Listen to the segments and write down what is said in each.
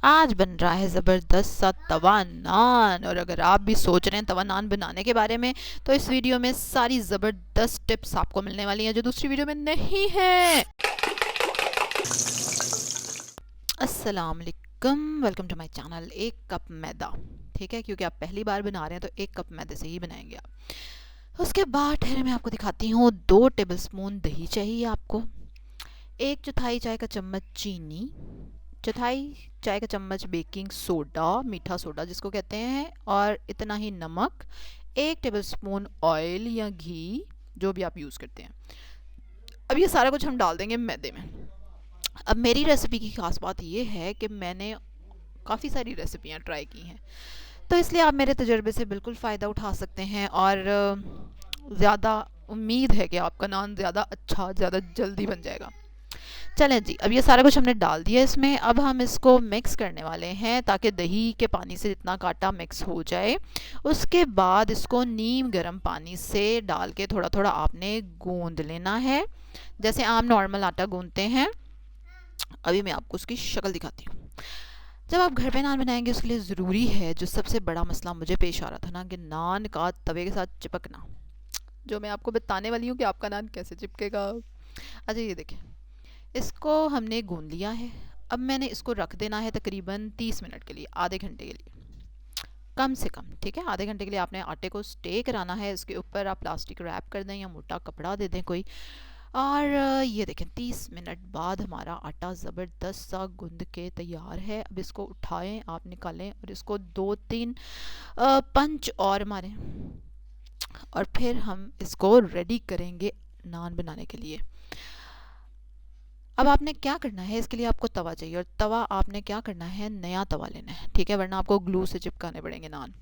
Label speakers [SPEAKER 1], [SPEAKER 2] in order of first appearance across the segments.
[SPEAKER 1] आज बन रहा है ज़बरदस्त सा तवा नान। और अगर आप भी सोच रहे हैं तवा नान बनाने के बारे में, तो इस वीडियो में सारी ज़बरदस्त टिप्स आपको मिलने वाली हैं जो दूसरी वीडियो में नहीं है। अस्सलाम वालेकुम, वेलकम टू माय चैनल। एक कप मैदा, ठीक है, क्योंकि आप पहली बार बना रहे हैं तो एक कप मैदे से ही बनाएंगे आप। उसके बाद ठहरे मैं आपको दिखाती हूँ। 2 टेबलस्पून दही चाहिए आपको, 1/4 चाय का चम्मच चीनी, 1/4 चाय का चम्मच बेकिंग सोडा, मीठा सोडा जिसको कहते हैं, और इतना ही नमक, 1 टेबलस्पून ऑयल या घी, जो भी आप यूज़ करते हैं। अब ये सारा कुछ हम डाल देंगे मैदे में। अब मेरी रेसिपी की खास बात ये है कि मैंने काफ़ी सारी रेसिपियाँ ट्राई की हैं, तो इसलिए आप मेरे तजर्बे से बिल्कुल फ़ायदा उठा सकते हैं। और ज़्यादा उम्मीद है कि आपका नान ज़्यादा अच्छा, ज़्यादा जल्दी बन जाएगा। चलें जी, अब ये सारा कुछ हमने डाल दिया इसमें। अब हम इसको मिक्स करने वाले हैं ताकि दही के पानी से जितना काटा मिक्स हो जाए। उसके बाद इसको नीम गर्म पानी से डाल के थोड़ा थोड़ा आपने गूंद लेना है, जैसे आम नॉर्मल आटा गूंदते हैं। अभी मैं आपको उसकी शक्ल दिखाती हूँ। जब आप घर पे नान बनाएंगे उसके लिए ज़रूरी है, जो सबसे बड़ा मसला मुझे पेश आ रहा था ना, कि नान का तवे के साथ चिपकना, जो मैं आपको बताने वाली हूँ कि आपका नान कैसे चिपकेगा। अच्छा ये देखें, इसको हमने गूंद लिया है। अब मैंने इसको रख देना है तकरीबन 30 मिनट के लिए, आधे घंटे के लिए कम से कम, ठीक है। आधे घंटे के लिए आपने आटे को स्टे कराना है। इसके ऊपर आप प्लास्टिक रैप कर दें या मोटा कपड़ा दे दें कोई। और ये देखें 30 मिनट बाद हमारा आटा ज़बरदस्त सा गूंद के तैयार है। अब इसको उठाएं, आप निकालें और इसको 2-3 पंच और मारें, और फिर हम इसको रेडी करेंगे नान बनाने के लिए। अब आपने क्या करना है, इसके लिए आपको तवा चाहिए, और तवा आपने क्या करना है, नया तवा लेना है, ठीक है, वरना आपको ग्लू से चिपकाने पड़ेंगे नान।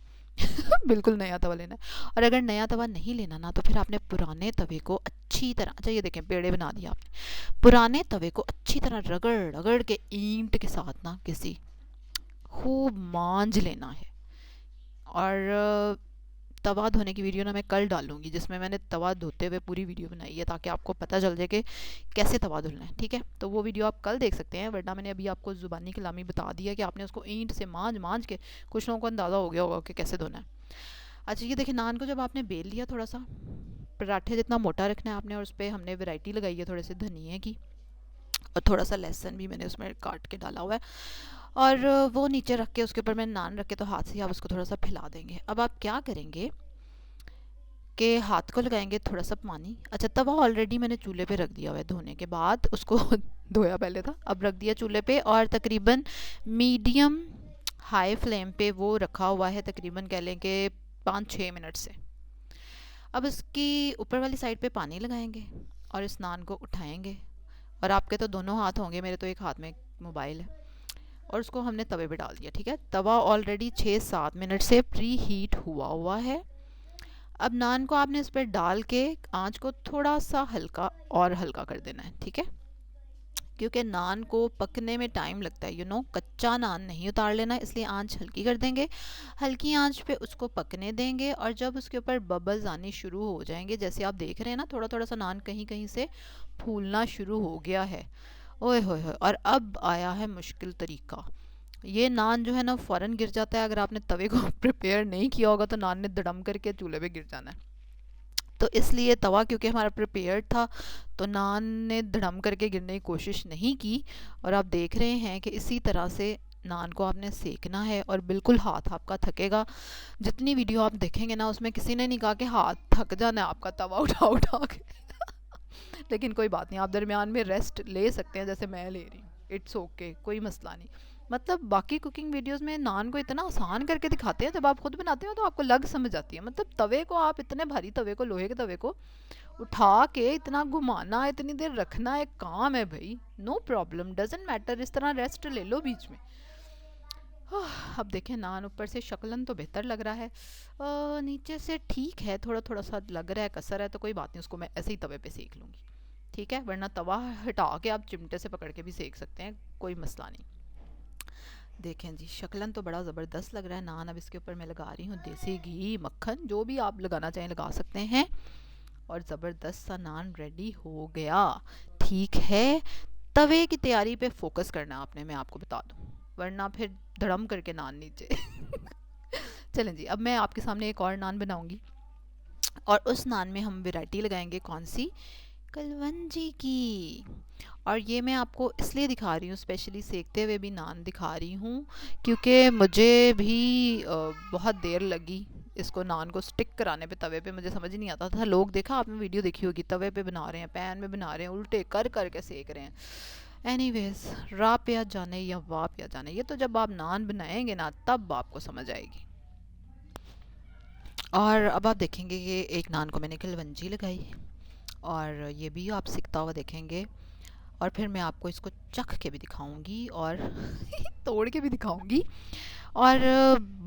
[SPEAKER 1] बिल्कुल नया तवा लेना है। और अगर नया तवा नहीं लेना ना, तो फिर आपने पुराने तवे को अच्छी तरह, अच्छा ये देखें पेड़े बना दिया आपने, पुराने तवे को अच्छी तरह रगड़ रगड़ के ईंट के साथ ना किसी खूब मांझ लेना है। और तवा धोने की वीडियो ना मैं कल डालूंगी, जिसमें मैंने तवा धोते हुए पूरी वीडियो बनाई है, ताकि आपको पता चल जाए कि कैसे तवा धुलना है, ठीक है। तो वो वीडियो आप कल देख सकते हैं, वरना मैंने अभी आपको ज़ुबानी कलामी बता दिया कि आपने उसको ईंट से मांझ मांझ के, कुछ लोगों को अंदाज़ा हो गया होगा कि कैसे धोना है। अच्छा ये देखिए, नान को जब आपने बेल लिया, थोड़ा सा पराठे जितना मोटा रखना है आपने, और उस पर हमने वैरायटी लगाई है थोड़े से धनिए की, और थोड़ा सा लहसुन भी मैंने उसमें काट के डाला हुआ है। और वो नीचे रख के उसके ऊपर मैंने नान रख के, तो हाथ से आप उसको थोड़ा सा फैला देंगे। अब आप क्या करेंगे कि हाथ को लगाएंगे थोड़ा सा पानी। अच्छा तवा ऑलरेडी मैंने चूल्हे पे रख दिया हुआ है, धोने के बाद उसको धोया पहले था, अब रख दिया चूल्हे पे, और तकरीबन मीडियम हाई फ्लेम पे वो रखा हुआ है, तकरीबन कह लें कि 5-6 मिनट से। अब इसकी ऊपर वाली साइड पे पानी लगाएंगे और इस नान को उठाएंगे। और आपके तो दोनों हाथ होंगे, मेरे तो एक हाथ में मोबाइल है। और उसको हमने तवे पे डाल दिया, ठीक है। तवा ऑलरेडी 6-7 मिनट से प्री हीट हुआ हुआ है। अब नान को आपने इस पर डाल के आंच को थोड़ा सा हल्का और हल्का कर देना है, ठीक है, क्योंकि नान को पकने में टाइम लगता है, कच्चा नान नहीं उतार लेना, इसलिए आंच हल्की कर देंगे। हल्की आंच पे उसको पकने देंगे, और जब उसके ऊपर बबल्स आने शुरू हो जाएंगे, जैसे आप देख रहे हैं ना, थोड़ा थोड़ा सा नान कहीं कहीं से फूलना शुरू हो गया है। ओए होए होए, और अब आया है मुश्किल तरीका। ये नान जो है ना फ़ौरन गिर जाता है, अगर आपने तवे को प्रिपेयर नहीं किया होगा तो नान ने धड़म करके चूल्हे पे गिर जाना है। तो इसलिए तवा क्योंकि हमारा प्रिपेयर्ड था, तो नान ने धड़म करके गिरने की कोशिश नहीं की। और आप देख रहे हैं कि इसी तरह से नान को आपने सेकना है, और बिल्कुल हाथ आपका थकेगा। जितनी वीडियो आप देखेंगे ना, उसमें किसी ने नहीं कहा कि हाथ थक जाना है आपका तवा उठा उठा के। लेकिन कोई बात नहीं, आप दरमियान में रेस्ट ले सकते हैं, जैसे मैं ले रही हूँ। इट्स ओके, कोई मसला नहीं। मतलब बाकी कुकिंग वीडियोस में नान को इतना आसान करके दिखाते हैं, जब आप खुद बनाते हो तो आपको लग समझ आती है। मतलब तवे को आप इतने भारी तवे को, लोहे के तवे को उठा के इतना घुमाना, इतनी देर रखना एक काम है भाई। नो प्रॉब्लम, डजेंट मैटर, इस तरह रेस्ट ले लो बीच में। अब देखें नान ऊपर से शक्लन तो बेहतर लग रहा है, नीचे से ठीक है, थोड़ा थोड़ा सा लग रहा है कसर है, तो कोई बात नहीं, उसको मैं ऐसे ही तवे पे सेक लूँगी, ठीक है। वरना तवा हटा के आप चिमटे से पकड़ के भी सेक सकते हैं, कोई मसला नहीं। देखें जी, शक्लन तो बड़ा ज़बरदस्त लग रहा है नान। अब इसके ऊपर मैं लगा रही हूँ देसी घी, मक्खन, जो भी आप लगाना चाहें लगा सकते हैं। और ज़बरदस्त सा नान रेडी हो गया, ठीक है। तवे की तैयारी पे फोकस करना है आपने, मैं आपको बता दूँ। वरना फिर धड़म करके नान नीचे। चलें जी, अब मैं आपके सामने एक और नान बनाऊंगी और उस नान में हम वैरायटी लगाएंगे कौन सी, कलवंजी की। और ये मैं आपको इसलिए दिखा रही हूँ, स्पेशली सेकते हुए भी नान दिखा रही हूँ, क्योंकि मुझे भी बहुत देर लगी इसको नान को स्टिक कराने पे तवे पे। मुझे समझ नहीं आता था, लोग देखा आपने वीडियो देखी होगी, तवे पे बना रहे हैं, पैन में बना रहे हैं, उल्टे कर कर के सेक रहे हैं। एनीवेज, रा पे आ जाने या वाह पे आ जाने, ये तो जब आप नान बनाएंगे ना तब आपको समझ आएगी। और अब आप देखेंगे कि एक नान को मैंने कलवंजी लगाई और ये भी आप सिकता हुआ देखेंगे। और फिर मैं आपको इसको चख के भी दिखाऊंगी और तोड़ के भी दिखाऊंगी। और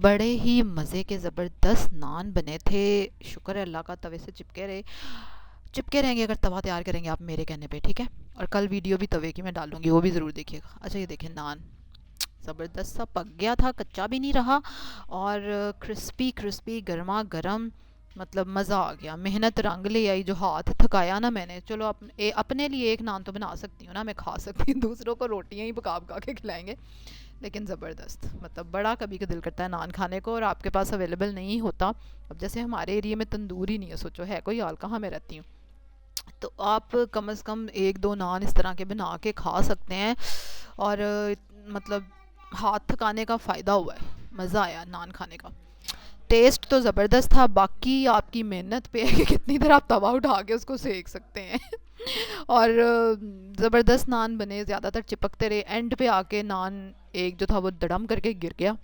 [SPEAKER 1] बड़े ही मज़े के ज़बरदस्त नान बने थे, शुक्र है अल्लाह का, तवे से चिपके रहेंगे अगर तवा तैयार करेंगे आप मेरे कहने पे, ठीक है। और कल वीडियो भी तवे की मैं डालूंगी, वो भी ज़रूर देखिएगा। अच्छा ये देखें, नान ज़बरदस्त सा पक गया था, कच्चा भी नहीं रहा और क्रिस्पी क्रिस्पी गर्मा गर्म, मतलब मज़ा आ गया। मेहनत रंग ले आई, जो हाथ थकाया ना मैंने। चलो अपने लिए एक नान तो बना सकती हूँ ना, मैं खा सकती हूँ, दूसरों को रोटियाँ ही पका पका के खिलाएंगे। लेकिन ज़बरदस्त, मतलब बड़ा कभी का दिल करता है नान खाने को और आपके पास अवेलेबल नहीं होता। अब जैसे हमारे एरिया में तंदूर ही नहीं है, सोचो है कोई हाल, कहाँ मैं रहती हूँ, तो आप कम से कम एक दो नान इस तरह के बना के खा सकते हैं। और मतलब हाथ थकाने का फ़ायदा हुआ है, मज़ा आया नान खाने का। टेस्ट तो ज़बरदस्त था, बाकी आपकी मेहनत पे है कि कितनी देर आप तवा उठा के उसको सेक सकते हैं। और ज़बरदस्त नान बने, ज़्यादातर चिपकते रहे, एंड पे आके नान एक जो था वो दड़म करके गिर गया।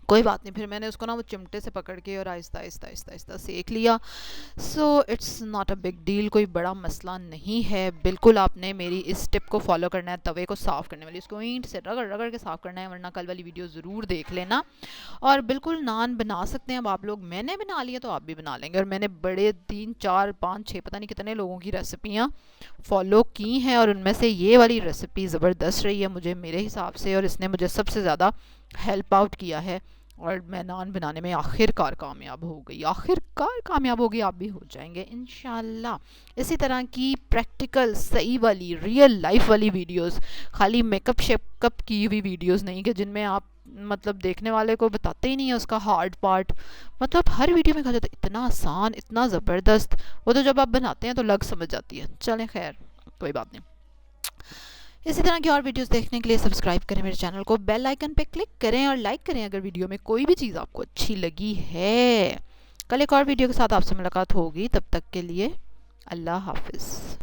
[SPEAKER 1] कोई बात नहीं, फिर मैंने उसको ना वो चिमटे से पकड़ के और आहिस्ता आहिस्ता आहिस्ता आहिस्ता सेक लिया। So it's not a big deal, कोई बड़ा मसला नहीं है। बिल्कुल आपने मेरी इस टिप को फॉलो करना है, तवे को साफ़ करने वाली, उसको ईंट से रगड़ रगड़ के साफ़ करना है, वरना कल वाली वीडियो ज़रूर देख लेना। और बिल्कुल नान बना सकते हैं अब आप लोग, मैंने बना लिया तो आप भी बना लेंगे। और मैंने बड़े 3 4 5 6 पता नहीं कितने लोगों की रेसिपियाँ फॉलो की हैं और उनमें से ये वाली रेसिपी ज़बरदस्त रही है मुझे, मेरे हिसाब से, और इसने मुझे सबसे ज़्यादा हेल्प आउट किया है। और मैं नान बनाने में आखिरकार कामयाब हो गई, आखिरकार कामयाब हो गई, आप भी हो जाएंगे इंशाल्लाह। इसी तरह की प्रैक्टिकल सही वाली रियल लाइफ वाली वीडियोस, खाली मेकअप शेकअप की हुई वीडियोस नहीं, कि जिनमें आप मतलब देखने वाले को बताते ही नहीं है उसका हार्ड पार्ट। मतलब हर वीडियो में कहा जाता है इतना आसान, इतना ज़बरदस्त, वो तो जब आप बनाते हैं तो लग समझ जाती है। चलें खैर, कोई बात नहीं। इसी तरह की और वीडियोस देखने के लिए सब्सक्राइब करें मेरे चैनल को, बेल आइकन पे क्लिक करें और लाइक करें अगर वीडियो में कोई भी चीज़ आपको अच्छी लगी है। कल एक और वीडियो के साथ आपसे मुलाकात होगी, तब तक के लिए अल्लाह हाफिज़।